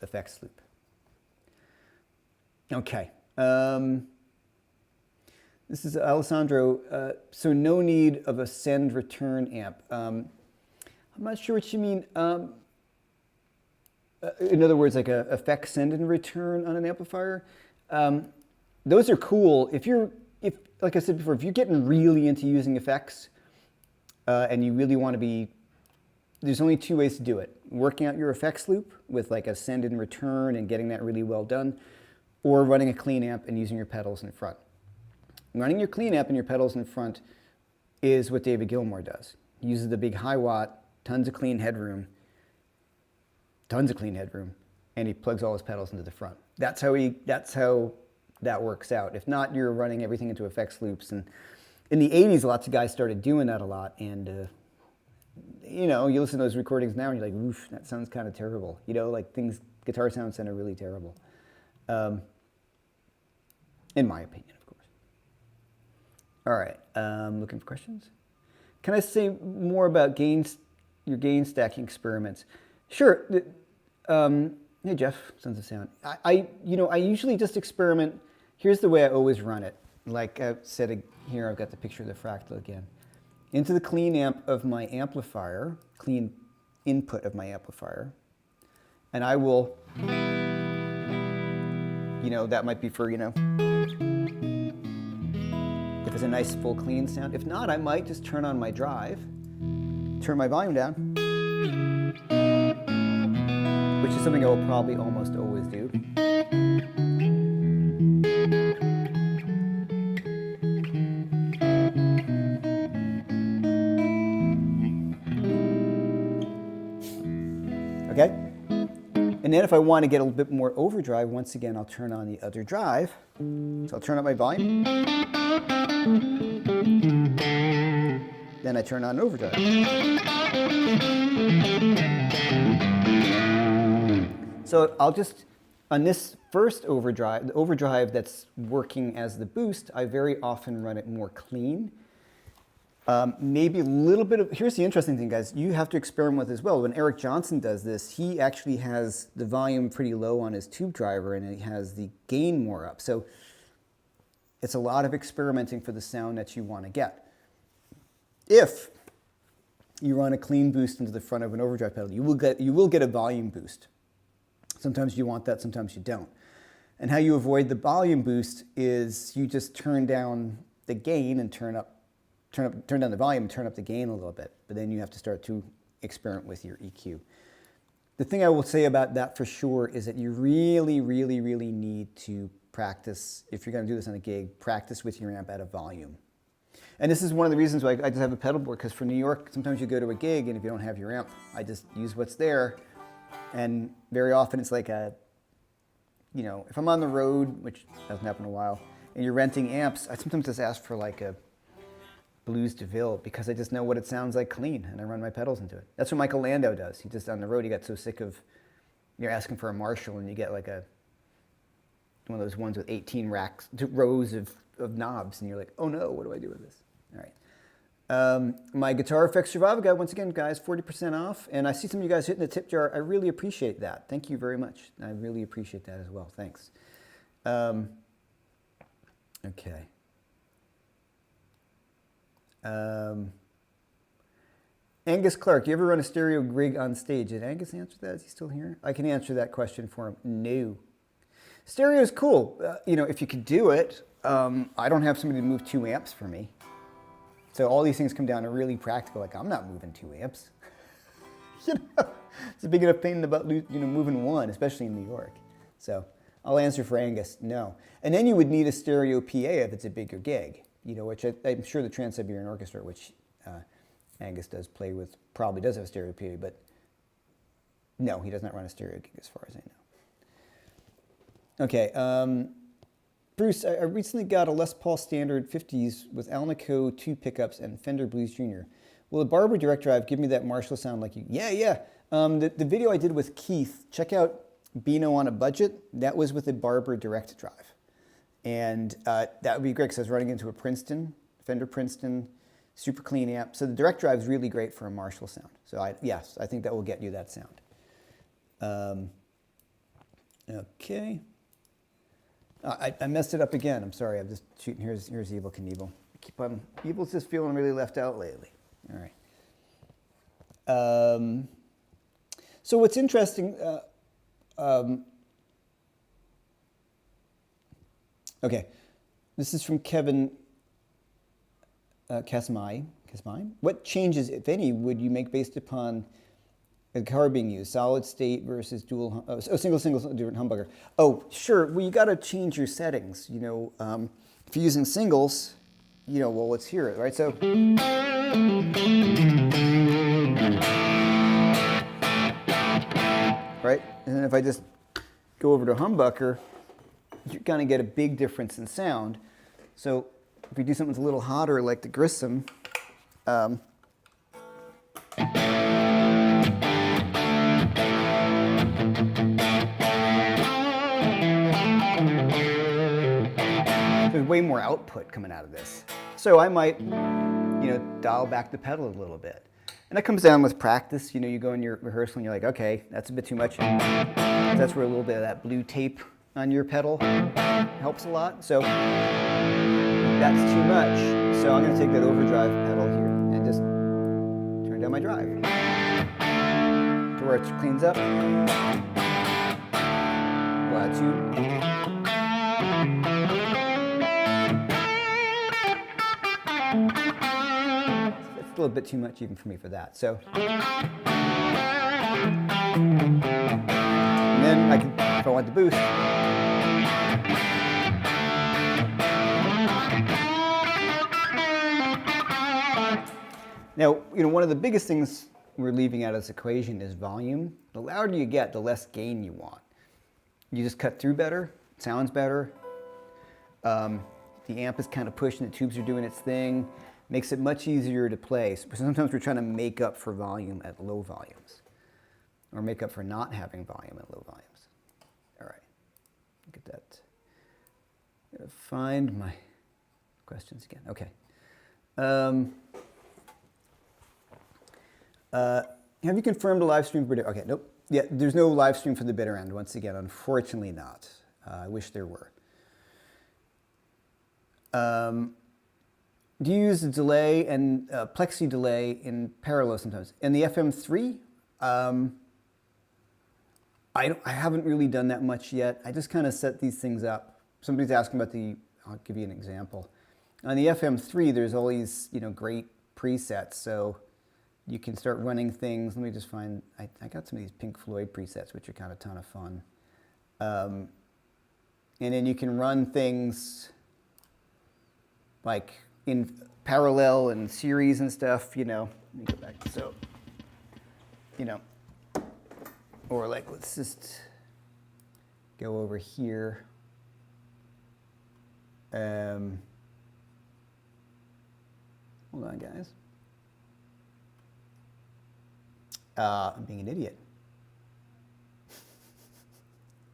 effects loop. Okay. This is Alessandro. So no need of a send return amp. I'm not sure what you mean. In other words, like a effect send and return on an amplifier. Those are cool. If like I said before, if you're getting really into using effects and you really want to be, there's only two ways to do it. Working out your effects loop with like a send and return and getting that really well done, or running a clean amp and using your pedals in front. Running your clean amp and your pedals in front is what David Gilmour does. He uses the big high watt, tons of clean headroom, and he plugs all his pedals into the front. That's how that works out. If not, you're running everything into effects loops. And in the 80s, lots of guys started doing that a lot. And, you listen to those recordings now and you're like, oof, that sounds kind of terrible. Like guitar sounds sound really terrible. in my opinion, of course. All right, looking for questions? Can I say more about your gain stacking experiments? Sure. Hey Jeff, Sons of Sound. I usually just experiment. Here's the way I always run it. Like I said here, I've got the picture of the fractal again. Into the clean amp of my amplifier, clean input of my amplifier, and I will, that might be for, if it's a nice full clean sound. If not, I might just turn on my drive, turn my volume down, which is something I will probably almost always do. Okay? And then if I want to get a little bit more overdrive, once again, I'll turn on the other drive. So I'll turn up my volume. Then I turn on overdrive. So I'll just, on this first overdrive, the overdrive that's working as the boost, I very often run it more clean. Maybe a little bit of, here's the interesting thing, guys, you have to experiment with as well. When Eric Johnson does this, he actually has the volume pretty low on his tube driver and he has the gain more up. So it's a lot of experimenting for the sound that you want to get. If you run a clean boost into the front of an overdrive pedal, you will get a volume boost. Sometimes you want that, sometimes you don't. And how you avoid the volume boost is you just turn down the gain and turn down the volume and turn up the gain a little bit, but then you have to start to experiment with your EQ. The thing I will say about that for sure is that you really, really, really need to practice, if you're going to do this on a gig, practice with your amp at a volume. And this is one of the reasons why I just have a pedal board, because for New York, sometimes you go to a gig and if you don't have your amp, I just use what's there. And very often it's like if I'm on the road, which hasn't happened in a while, and you're renting amps, I sometimes just ask for like a Blues DeVille because I just know what it sounds like clean and I run my pedals into it. That's what Michael Landau does. He just on the road, he got so sick of, you're asking for a Marshall and you get like one of those ones with 18 rows of knobs and you're like, oh no, what do I do with this? All right. My Guitar Effects Survival Guide, once again, guys, 40% off. And I see some of you guys hitting the tip jar. I really appreciate that. Thank you very much. I really appreciate that as well. Thanks. Okay. Angus Clark, you ever run a stereo rig on stage? Did Angus answer that? Is he still here? I can answer that question for him. No. Stereo is cool. If you could do it. I don't have somebody to move 2 amps for me. So all these things come down to really practical. Like, I'm not moving 2 amps. It's a big enough pain in the butt, moving 1, especially in New York. So I'll answer for Angus, no. And then you would need a stereo PA if it's a bigger gig, which I'm sure the Trans-Siberian Orchestra, which Angus does play with, probably does have a stereo PA, but no, he does not run a stereo gig as far as I know. Okay, Bruce, I recently got a Les Paul Standard 50s with Alnico 2 pickups and Fender Blues Jr. Will the Barber Direct Drive give me that Marshall sound like you? Yeah. The video I did with Keith, check out Beano on a Budget. That was with the Barber Direct Drive. And that would be great because I was running into a Fender Princeton, super clean amp. So the Direct Drive is really great for a Marshall sound. So yes, I think that will get you that sound. Okay. I messed it up again. I'm sorry. I'm just shooting. Here's Evil Knievel. Evil's just feeling really left out lately. All right. So what's interesting, okay, this is from Kevin Kasmai. What changes, if any, would you make based upon the guitar being used? Solid state versus single, different humbucker. Oh, sure. Well, you got to change your settings. If you're using singles, well, let's hear it, right? So. Right? And then if I just go over to humbucker, you're going to get a big difference in sound. So if you do something that's a little hotter, like the Grissom, way more output coming out of this. So I might, dial back the pedal a little bit. And that comes down with practice. You go in your rehearsal and you're like, okay, that's a bit too much. That's where a little bit of that blue tape on your pedal helps a lot. So that's too much. So I'm going to take that overdrive pedal here and just turn down my drive to where it cleans up. Glad to. It's a little bit too much even for me for that. So, and then I can, if I want the boost, now, one of the biggest things we're leaving out of this equation is volume. The louder you get, the less gain you want. You just cut through better, it sounds better. The amp is kind of pushing, the tubes are doing its thing. Makes it much easier to play. So sometimes we're trying to make up for volume at low volumes, or make up for not having volume at low volumes. All right, look at that. I'm gonna find my questions again. Okay. Have you confirmed a live stream for bitter? Okay, nope. Yeah, there's no live stream for the bitter end. Once again, unfortunately not. I wish there were. Do you use the delay and plexi delay in parallel sometimes? In the FM3, I haven't really done that much yet. I just kind of set these things up. Somebody's asking about I'll give you an example. On the FM3, there's all these great presets, so you can start running things. Let me just find, I got some of these Pink Floyd presets, which are kind of a ton of fun. And then you can run things like in parallel and series and stuff, let me go back. So, or like, let's just go over here. Hold on, guys. I'm being an idiot.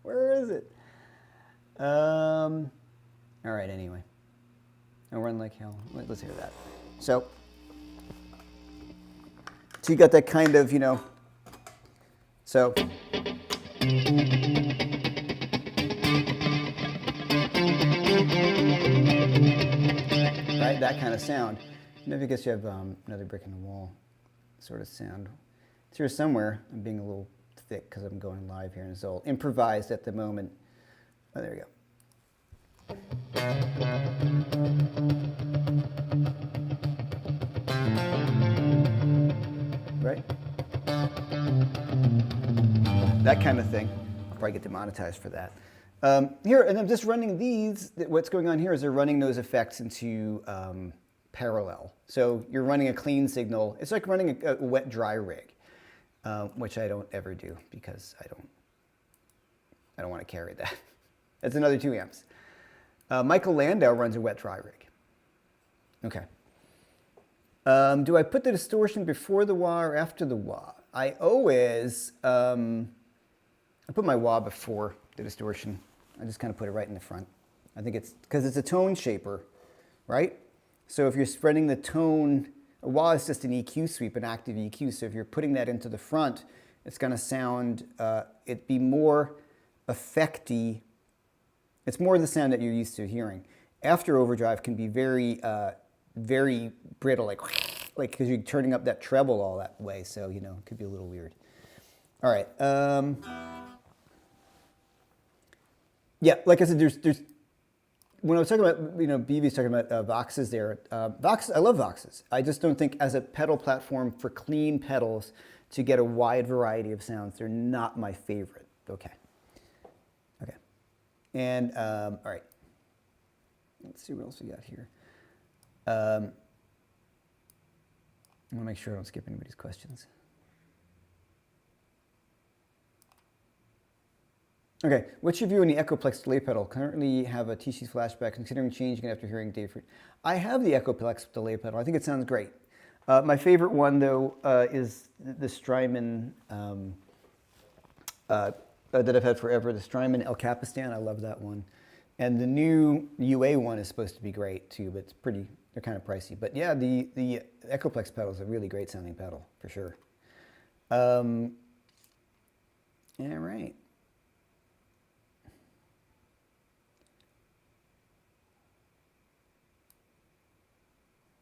Where is it? All right, anyway. I'll run like hell. Let's hear that. So you got that kind of, so. Right, that kind of sound. Maybe I guess you have another brick in the wall sort of sound. It's here somewhere. I'm being a little thick because I'm going live here, and it's all improvised at the moment. Oh, there we go. Right? That kind of thing. I'll probably get demonetized for that. Here, and I'm just running these. What's going on here is they're running those effects into parallel. So you're running a clean signal. It's like running a wet-dry rig, which I don't ever do because I don't want to carry that. That's another 2 amps. Michael Landau runs a wet-dry rig. Okay. Do I put the distortion before the wah or after the wah? I always, I put my wah before the distortion. I just kind of put it right in the front. I think it's, because it's a tone shaper, right? So if you're spreading the tone, a wah is just an EQ sweep, an active EQ. So if you're putting that into the front, it's going to sound, it'd be more effecty. It's more the sound that you're used to hearing. After overdrive can be very, very brittle, like because you're turning up that treble all that way. So, it could be a little weird. All right. Yeah, like I said, there's when I was talking about, BV's talking about Voxes there. Vox, I love Voxes. I just don't think as a pedal platform for clean pedals to get a wide variety of sounds, they're not my favorite. Okay. Okay. And, all right. Let's see what else we got here. I want to make sure I don't skip anybody's questions. Okay, what's your view on the Echoplex delay pedal? Currently have a TC flashback, considering changing it after hearing Dave Freed. I have the Echoplex delay pedal. I think it sounds great. My favorite one, though, is the Strymon that I've had forever, the Strymon El Capistan. I love that one. And the new UA one is supposed to be great too, but they're kind of pricey. But yeah, the Echoplex pedal is a really great sounding pedal, for sure. All right.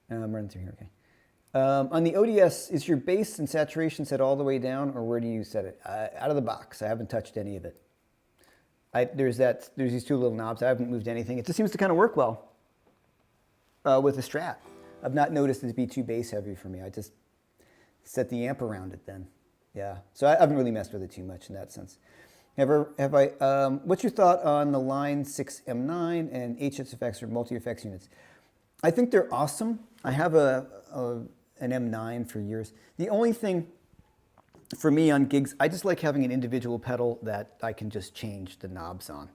I'm running through here, okay. On the ODS, is your bass and saturation set all the way down, or where do you set it? Out of the box. I haven't touched any of it. There's these two little knobs. I haven't moved anything. It just seems to kind of work well with the Strat. I've not noticed it to be too bass heavy for me. I just set the amp around it then. Yeah. So I haven't really messed with it too much in that sense. What's your thought on the Line 6 M9 and HSFX or multi-effects units? I think they're awesome. I have an M9 for years. The only thing for me on gigs, I just like having an individual pedal that I can just change the knobs on.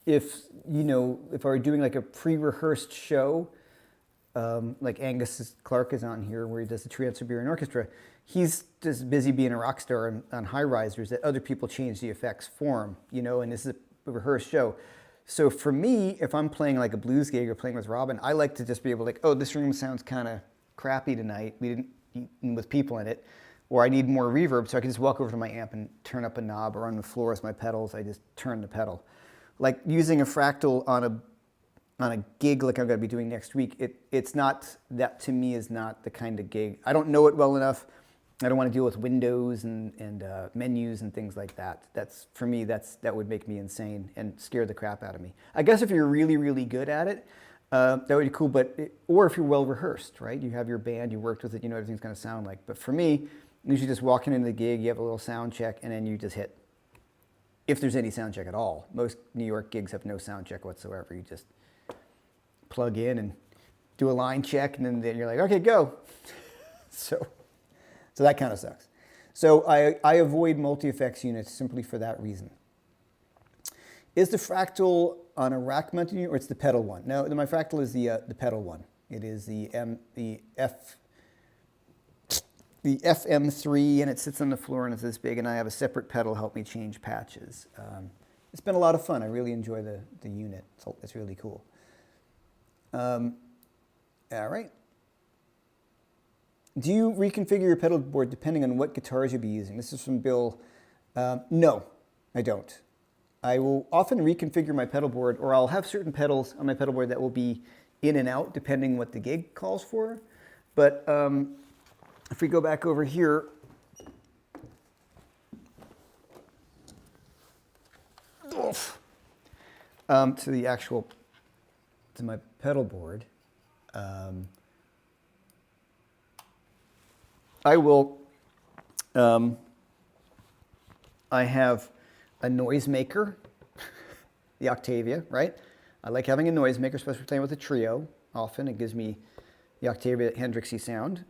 If I were doing like a pre-rehearsed show, like Angus Clark is on here where he does the Trans-Siberian Orchestra, he's just busy being a rock star on high risers that other people change the effects for him, and this is a rehearsed show. So for me, if I'm playing like a blues gig or playing with Robin, I like to just be able to oh, this room sounds kind of crappy tonight. We didn't with people in it, or I need more reverb, so I can just walk over to my amp and turn up a knob, or on the floor with my pedals, I just turn the pedal. Like using a Fractal on a gig like I'm going to be doing next week, it's not, that to me is not the kind of gig. I don't know it well enough. I don't want to deal with windows and menus and things like that. That's, for me, that would make me insane and scare the crap out of me. I guess if you're really, really good at it, that would be cool, or if you're well rehearsed, right? You have your band, you worked with it, you know what everything's going to sound like. But for me, usually just walking into the gig, you have a little sound check, and then you just hit. If there's any sound check at all. Most New York gigs have no sound check whatsoever. You just plug in and do a line check, and then you're like, okay, go. So that kind of sucks. So I avoid multi-effects units simply for that reason. Is the Fractal on a rack mounted unit, or it's the pedal one? No, my Fractal is the pedal one. It is the FM3, and it sits on the floor and it's this big, and I have a separate pedal to help me change patches. It's been a lot of fun. I really enjoy the unit. It's really cool. All right. Do you reconfigure your pedal board depending on what guitars you'll be using? This is from Bill. No, I don't. I will often reconfigure my pedal board, or I'll have certain pedals on my pedal board that will be in and out depending on what the gig calls for. But if we go back over here, to my pedal board, I have a noisemaker, the Octavia, right? I like having a noisemaker, especially playing with a trio. Often it gives me the Octavia Hendrixy sound.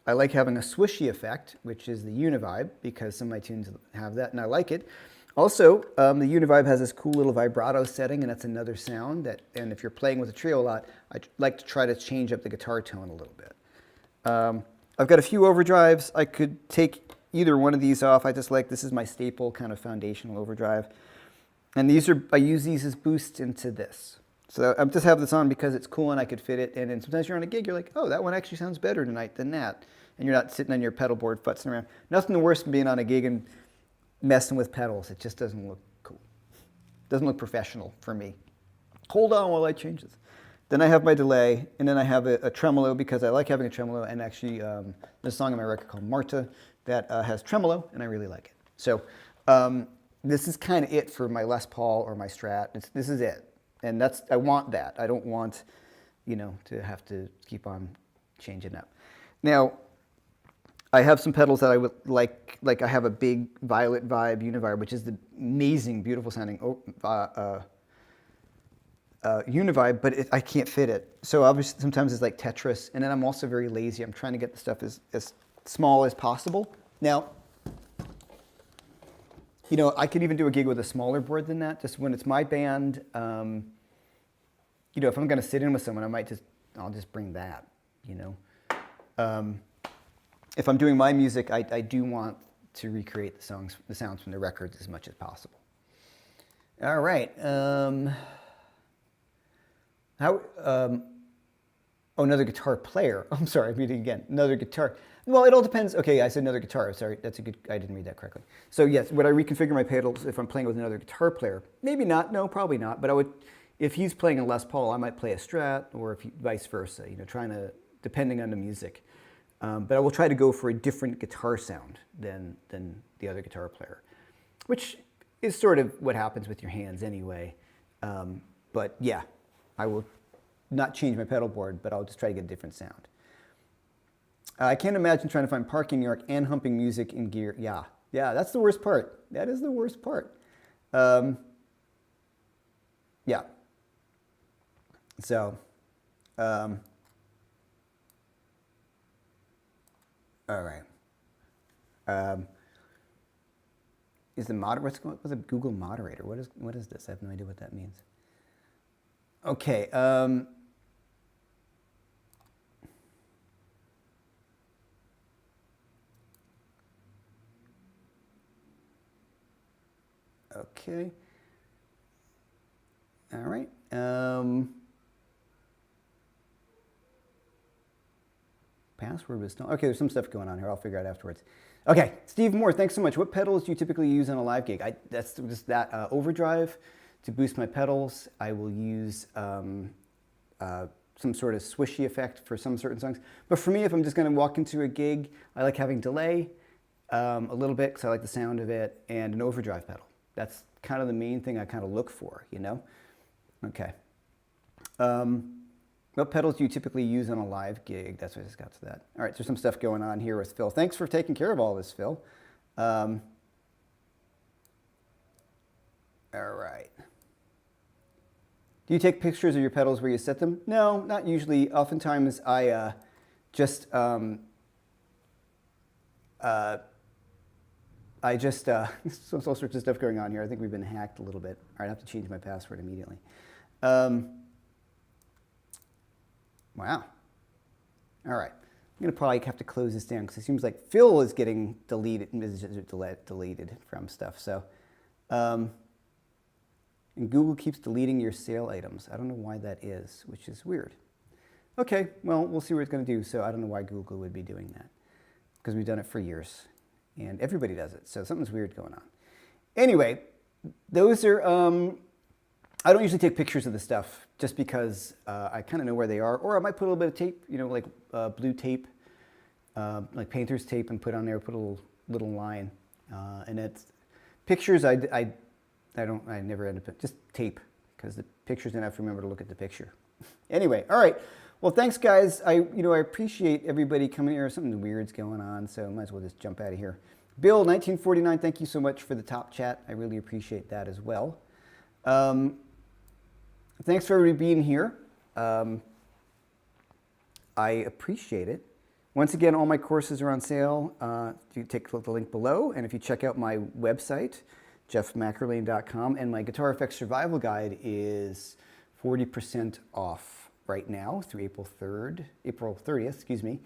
I like having a swishy effect, which is the Univibe, because some of my tunes have that, and I like it. Also, the Univibe has this cool little vibrato setting, and that's another sound that, and if you're playing with a trio a lot, I like to try to change up the guitar tone a little bit. I've got a few overdrives. I could take either one of these off. I just like, this is my staple kind of foundational overdrive. And I use these as boosts into this. So I just have this on because it's cool and I could fit it. And then sometimes you're on a gig, you're like, oh, that one actually sounds better tonight than that. And you're not sitting on your pedal board futzing around. Nothing worse than being on a gig and messing with pedals. It just doesn't look cool. Doesn't look professional for me. Hold on while I change this. Then I have my delay, and then I have a tremolo because I like having a tremolo, and actually there's a song on my record called Marta that has tremolo, and I really like it. So this is kind of it for my Les Paul or my Strat. This is it, and I want that. I don't want, to have to keep on changing up. Now, I have some pedals that I would like I have a big Violet Vibe Univibe, which is the amazing, beautiful sounding Univibe, but I can't fit it. So obviously sometimes it's like Tetris, and then I'm also very lazy. I'm trying to get the stuff as small as possible. Now, I could even do a gig with a smaller board than that, just when it's my band. If I'm going to sit in with someone, I'll just bring that, If I'm doing my music, I do want to recreate the sounds from the records as much as possible. All right. Oh, another guitar player. I'm sorry, I'm reading again. Another guitar. Well, it all depends. Okay, I said another guitar. Sorry, that's a good, I didn't read that correctly. So yes, would I reconfigure my pedals if I'm playing with another guitar player? Maybe not. No, probably not. But I would, if he's playing a Les Paul, I might play a Strat, or if he, vice versa. You know, trying to, depending on the music. But I will try to go for a different guitar sound than the other guitar player, which is sort of what happens with your hands anyway. But yeah, I will not change my pedal board, but I'll just try to get a different sound. I can't imagine trying to find park in New York and humping music in gear. Yeah, that's the worst part. That is the worst part. Yeah. So, all right. Is the what's a Google moderator? What is this? I have no idea what that means. Okay. Okay. All right. Password was still, okay, there's some stuff going on here. I'll figure out afterwards. Okay, Steve Moore, thanks so much. What pedals do you typically use on a live gig? That's just that overdrive to boost my pedals. I will use some sort of swishy effect for some certain songs. But for me, if I'm just going to walk into a gig, I like having delay a little bit because I like the sound of it, and an overdrive pedal. That's kind of the main thing I kind of look for, you know? Okay. What pedals do you typically use on a live gig? That's what I just got to that. All right, there's some stuff going on here with Phil. Thanks for taking care of all this, Phil. All right. Do you take pictures of your pedals where you set them? No, not usually. Oftentimes I just some all sorts of stuff going on here. I think we've been hacked a little bit. All right, I have to change my password immediately. Wow. All right. I'm going to probably have to close this down because it seems like Phil is getting deleted from stuff. So, and Google keeps deleting your sale items. I don't know why that is, which is weird. Okay, well, we'll see what it's going to do. So I don't know why Google would be doing that because we've done it for years and everybody does it. So something's weird going on. Anyway, those are, I don't usually take pictures of the stuff just because I kind of know where they are, or I might put a little bit of tape, you know, like blue tape, like painter's tape, and put on there, put a little line, and it's pictures. I never end up just tape because the pictures, then I have to remember to look at the picture. Anyway, all right. Well, thanks, guys. I appreciate everybody coming here. Something weird's going on, so I might as well just jump out of here. Bill, 1949. Thank you so much for the top chat. I really appreciate that as well. Thanks for everybody being here. I appreciate it. Once again, all my courses are on sale. You take the link below, and if you check out my website, Jeff-McErlain.com, and my Guitar Effects Survival Guide is 40% off right now through April 30th, excuse me.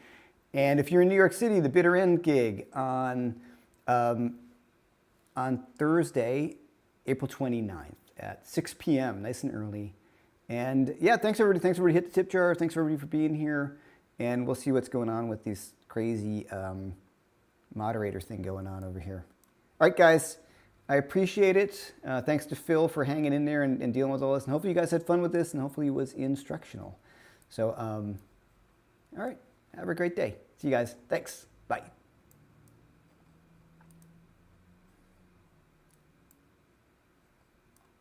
And if you're in New York City, the Bitter End gig on Thursday, April 29th at 6 p.m., nice and early. And yeah, thanks everybody. Thanks everybody. Hit the tip jar. Thanks everybody for being here. And we'll see what's going on with this crazy moderator thing going on over here. All right, guys. I appreciate it. Thanks to Phil for hanging in there and dealing with all this. And hopefully you guys had fun with this, and hopefully it was instructional. So, all right. Have a great day. See you guys. Thanks. Bye.